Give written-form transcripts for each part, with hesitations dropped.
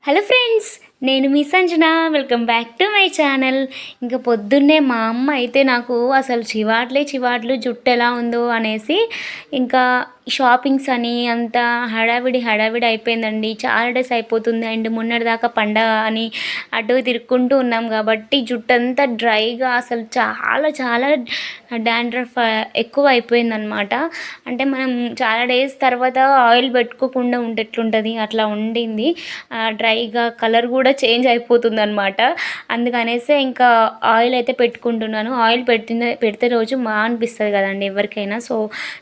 Hello friends, నేను మీ Sanjana. Welcome back to my channel. ఇంకా పొద్దున్నే మా అమ్మ అయితే నాకు అసలు చివాట్లు జుట్టు ఎలా ఉందో అనేసి ఇంకా షాపింగ్స్ అని అంతా హడావిడి అయిపోయిందండి. చాలా డేస్ అయిపోతుంది అండ్ మొన్నటిదాకా పండగ అని అటు తిరుక్కుంటూ ఉన్నాం కాబట్టి జుట్టు అంతా డ్రైగా అసలు చాలా చాలా డాండ్రఫ్ ఎక్కువ అయిపోయిందనమాట. అంటే మనం చాలా డేస్ తర్వాత ఆయిల్ పెట్టుకోకుండా ఉంటే ఎట్లుంటుంది అట్లా ఉండింది. డ్రైగా కలర్ కూడా చేంజ్ అయిపోతుంది అనమాట. అందుకనేసే ఇంకా ఆయిల్ అయితే పెట్టుకుంటున్నాను. ఆయిల్ పెడితే రోజు అనిపిస్తుంది కదండి ఎవరికైనా. సో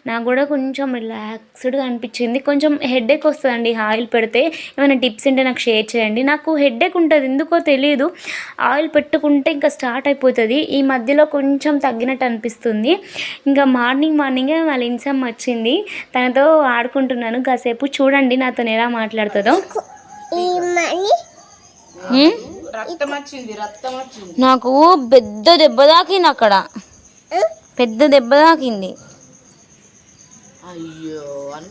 నాకు కూడా కొంచెం రిలాక్స్డ్గా అనిపించింది. కొంచెం హెడేక్ వస్తుందండి ఆయిల్ పెడితే. ఏమైనా టిప్స్ ఉంటే నాకు షేర్ చేయండి. నాకు హెడేక్ ఉంటుంది, ఎందుకో తెలియదు. ఆయిల్ పెట్టుకుంటే ఇంకా స్టార్ట్ అయిపోతుంది. ఈ మధ్యలో కొంచెం తగ్గినట్టు అనిపిస్తుంది. ఇంకా మార్నింగే వాళ్ళ ఇన్సమ్ వచ్చింది, తనతో ఆడుకుంటున్నాను. కాసేపు చూడండి నాతో ఎలా మాట్లాడుతుందో. నాకు పెద్ద దెబ్బ తాకింది, అక్కడ పెద్ద దెబ్బ తాకింది. అయ్యో అని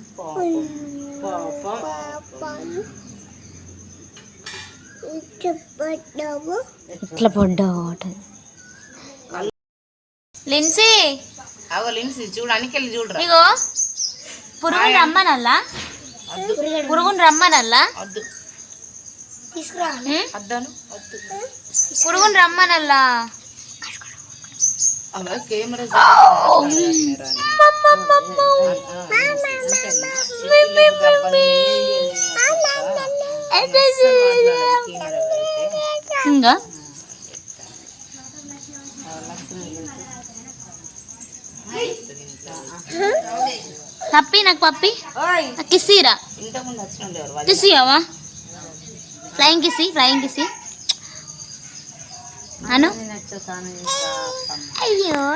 ఇట్లా పడ్డావు లిన్సీ. లిన్సీ చూడడానికి వెళ్ళి చూడరా. ఇగో పురుగుని రమ్మనల్లా, పురుగుని రమ్మనల్లా, పురుగుని రమ్మనల్లా. కెమెరా ఇంకా పప్పి, నాకు పప్పి కిస్సీరా, కిస్సీయవా? ఫ్లయింగ్ కిస్సీ అను.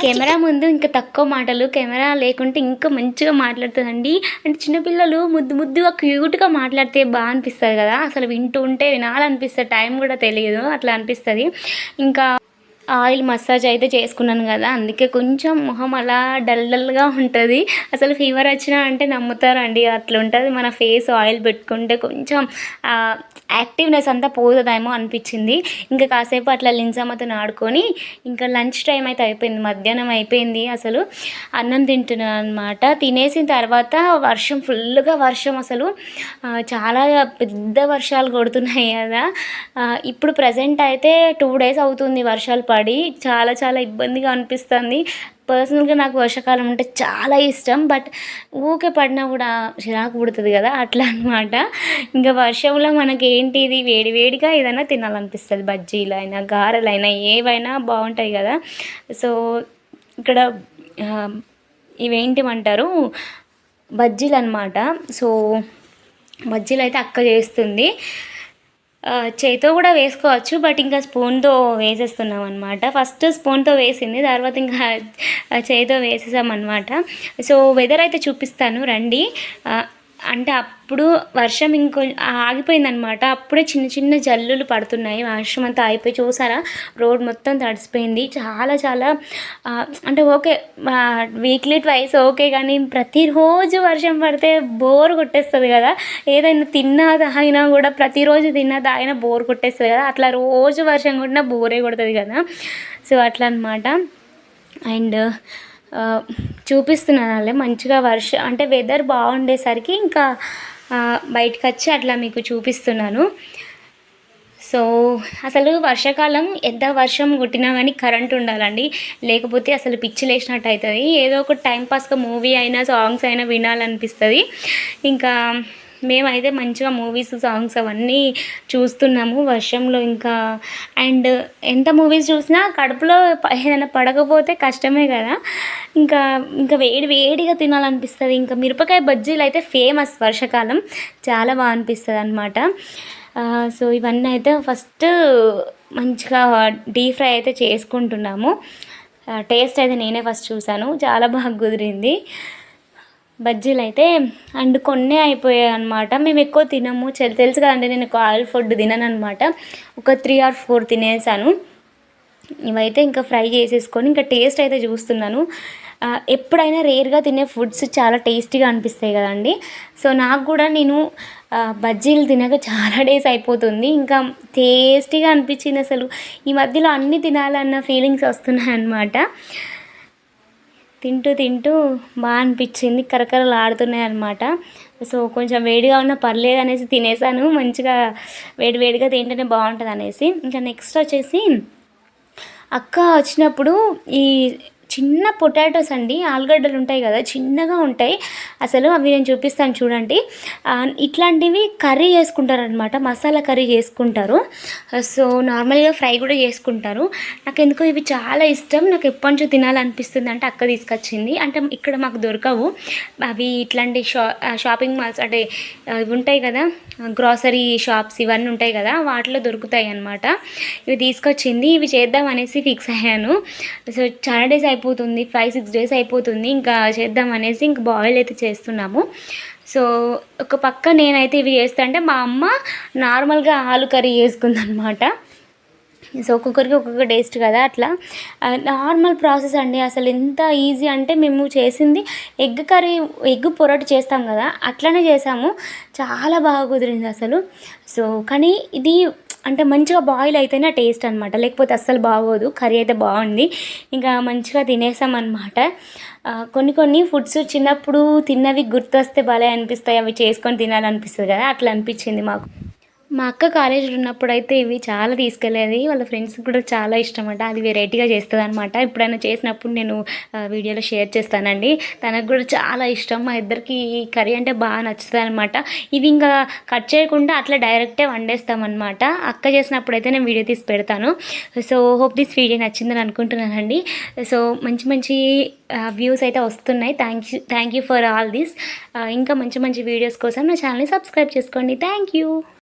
కెమెరా ముందు ఇంకా తక్కువ మాటలు, కెమెరా లేకుంటే ఇంకా మంచిగా మాట్లాడుతుందండి. అంటే చిన్నపిల్లలు ముద్దుగా క్యూట్గా మాట్లాడితే బాగా అనిపిస్తుంది కదా. అసలు వింటూ ఉంటే వినాలనిపిస్తుంది, టైం కూడా తెలియదు, అట్లా అనిపిస్తుంది. ఇంకా ఆయిల్ మసాజ్ అయితే చేసుకున్నాను కదా, అందుకే కొంచెం మొహం అలా డల్గా ఉంటుంది. అసలు ఫీవర్ వచ్చినా అంటే నమ్ముతారండి, అట్లా ఉంటుంది మన ఫేస్. ఆయిల్ పెట్టుకుంటే కొంచెం యాక్టివ్నెస్ అంతా పోతుందేమో అనిపించింది. ఇంకా కాసేపు అట్లా లిన్సమ్మతో ఆడుకొని ఇంకా లంచ్ టైం అయితే అయిపోయింది, మధ్యాహ్నం అయిపోయింది. అసలు అన్నం తింటున్నాను అనమాట. తినేసిన తర్వాత ఫుల్గా వర్షం అసలు చాలా పెద్ద వర్షాలు కొడుతున్నాయి కదా. ఇప్పుడు ప్రజెంట్ అయితే 2 days అవుతుంది వర్షాలు పడి. చాలా చాలా ఇబ్బందిగా అనిపిస్తుంది. పర్సనల్గా నాకు వర్షాకాలం అంటే చాలా ఇష్టం, బట్ ఊకే పడినా కూడా చిరాకు పుడుతుంది కదా, అట్లా అనమాట. ఇంకా వర్షంలో మనకి ఏంటిది వేడిగా ఏదైనా తినాలనిపిస్తుంది. బజ్జీలు అయినా గారెలైనా ఏవైనా బాగుంటాయి కదా. సో ఇక్కడ ఇవేంటిమంటారు, బజ్జీలు అనమాట. సో బజ్జీలు అయితే అక్క చేస్తుంది. చేతితో కూడా వేసుకోవచ్చు, బట్ ఇంకా స్పూన్తో వేసేస్తున్నాం అనమాట. ఫస్ట్ స్పూన్తో వేసింది, తర్వాత ఇంకా చేతితో వేసేసామన్నమాట. సో వెదర్ అయితే చూపిస్తాను రండి. అంటే అప్పుడు వర్షం ఆగిపోయిందనమాట. అప్పుడే చిన్న జల్లులు పడుతున్నాయి. వర్షం అంతా అయిపోయి చూసారా, రోడ్ మొత్తం తడిసిపోయింది. చాలా చాలా అంటే ఓకే, వీక్లీ ట్వైస్ ఓకే, కానీ ప్రతిరోజు వర్షం పడితే బోర్ కొట్టేస్తుంది కదా. ఏదైనా తిన్నా తాగినా కూడా ప్రతిరోజు తిన్నా తాగినా బోర్ కొట్టేస్తుంది కదా. అట్లా రోజు వర్షం కొట్టినా బోరే కొడుతుంది కదా. సో అట్లా అనమాట. అండ్ చూపిస్తున్నాను మంచిగా అంటే వెదర్ బాగుండేసరికి ఇంకా బయటకు వచ్చి అట్లా మీకు చూపిస్తున్నాను. సో అసలు వర్షాకాలం ఎంత వర్షం కొట్టినా కానీ కరెంట్ ఉండాలండి, లేకపోతే అసలు పిచ్చి లేచినట్టు అవుతుంది. ఏదో ఒక టైంపాస్గా మూవీ అయినా సాంగ్స్ అయినా వినాలనిపిస్తుంది. ఇంకా మేమైతే మంచిగా మూవీస్ సాంగ్స్ అవన్నీ చూస్తున్నాము వర్షంలో. ఇంకా అండ్ ఎంత మూవీస్ చూసినా కడుపులో ఏదైనా పడకపోతే కష్టమే కదా. ఇంకా వేడిగా తినాలనిపిస్తుంది. ఇంకా మిరపకాయ బజ్జీలు అయితే ఫేమస్ వర్షాకాలం, చాలా బాగా అనిపిస్తుంది అనమాట. సో ఇవన్నీ అయితే ఫస్ట్ మంచిగా డీప్ ఫ్రై అయితే చేసుకుంటున్నాము. టేస్ట్ అయితే నేనే ఫస్ట్ చూశాను, చాలా బాగా కుదిరింది బజ్జీలు అయితే. అండ్ కొన్నే అయిపోయాయి అనమాట. మేము ఎక్కువ తినము, తెలుసు కదండి, నేను ఆయిల్ ఫుడ్ తినను అనమాట. ఒక 3 or 4 తినేసాను. ఇవైతే ఇంకా ఫ్రై చేసేసుకొని ఇంకా టేస్ట్ అయితే చూస్తున్నాను. ఎప్పుడైనా రేర్గా తినే ఫుడ్స్ చాలా టేస్టీగా అనిపిస్తాయి కదండి. సో నాకు కూడా నేను బజ్జీలు తినక చాలా డేస్ అయిపోతుంది. ఇంకా టేస్టీగా అనిపించింది అసలు. ఈ మధ్యలో అన్నీ తినాలన్న ఫీలింగ్స్ వస్తున్నాయి అన్నమాట. తింటూ తింటూ బాగా అనిపించింది, కరకరలాడుతున్నాయి అనమాట. సో కొంచెం వేడిగా ఉన్నా పర్లేదు అనేసి తినేసాను. మంచిగా వేడి వేడిగా తింటేనే బాగుంటుంది అనేసి. ఇంకా నెక్స్ట్ వచ్చేసి అక్క వచ్చినప్పుడు ఈ చిన్న పొటాటోస్ అండి, ఆలుగడ్డలు ఉంటాయి కదా, చిన్నగా ఉంటాయి అసలు. అవి నేను చూపిస్తాను చూడండి. ఇట్లాంటివి కర్రీ చేసుకుంటారనమాట, మసాలా కర్రీ చేసుకుంటారు. సో నార్మల్గా ఫ్రై కూడా చేసుకుంటారు. నాకు ఎందుకో ఇవి చాలా ఇష్టం. నాకు ఎప్పటి నుంచో తినాలనిపిస్తుంది. అంటే అక్క తీసుకొచ్చింది. అంటే ఇక్కడ మాకు దొరకవు అవి. ఇట్లాంటి షాపింగ్ మాల్స్ అంటే ఇవి ఉంటాయి కదా, గ్రాసరీ షాప్స్ ఇవన్నీ ఉంటాయి కదా, వాటిలో దొరుకుతాయి అన్నమాట. ఇవి తీసుకొచ్చింది. ఇవి చేద్దాం అనేసి ఫిక్స్ అయ్యాను. సో చాలా డేస్ అయిపోతుంది, 5-6 డేస్ అయిపోతుంది. ఇంకా చేద్దాం అనేసి ఇంకా బాయిల్ అయితే చేస్తున్నాము. సో ఒక పక్క నేనైతే ఇవి చేస్తా అంటే మా అమ్మ నార్మల్గా ఆలు కర్రీ చేసుకుందనమాట. సో ఒక్కొక్కరికి ఒక్కొక్క టేస్ట్ కదా, అట్లా నార్మల్ ప్రాసెస్ అండి. అసలు ఎంత ఈజీ అంటే మేము చేసింది ఎగ్ కర్రీ, ఎగ్ పొరటు చేస్తాం కదా, అట్లనే చేసాము. చాలా బాగా కుదిరింది అసలు. సో కానీ ఇది అంటే మంచిగా బాయిల్ అయితేనే టేస్ట్ అనమాట, లేకపోతే అస్సలు బాగోదు. కర్రీ అయితే బాగుంది, ఇంకా మంచిగా తినేసామన్నమాట. కొన్ని ఫుడ్స్ చిన్నప్పుడు తిన్నవి గుర్తొస్తే భలే అనిపిస్తాయి, అవి చేసుకొని తినాలనిపిస్తుంది కదా, అట్లా అనిపించింది మాకు. మా అక్క కాలేజీలో ఉన్నప్పుడు అయితే ఇవి చాలా తీసుకెళ్ళేది. వాళ్ళ ఫ్రెండ్స్కి కూడా చాలా ఇష్టం అంట. అది వెరైటీగా చేస్తుంది అనమాట. ఎప్పుడైనా చేసినప్పుడు నేను వీడియోలో షేర్ చేస్తానండి. తనకు కూడా చాలా ఇష్టం. మా ఇద్దరికి కర్రీ అంటే బాగా నచ్చుతుంది అనమాట. ఇవి ఇంకా కట్ చేయకుండా అట్లా డైరెక్టే వండేస్తామన్నమాట. అక్క చేసినప్పుడు అయితే నేను వీడియో తీసి పెడతాను. సో హోప్ దిస్ వీడియో నచ్చిందని అనుకుంటున్నానండి. సో మంచి మంచి వ్యూస్ అయితే వస్తున్నాయి. Thank you for all this. ఇంకా మంచి మంచి వీడియోస్ కోసం నా ఛానల్ని సబ్స్క్రైబ్ చేసుకోండి. Thank you.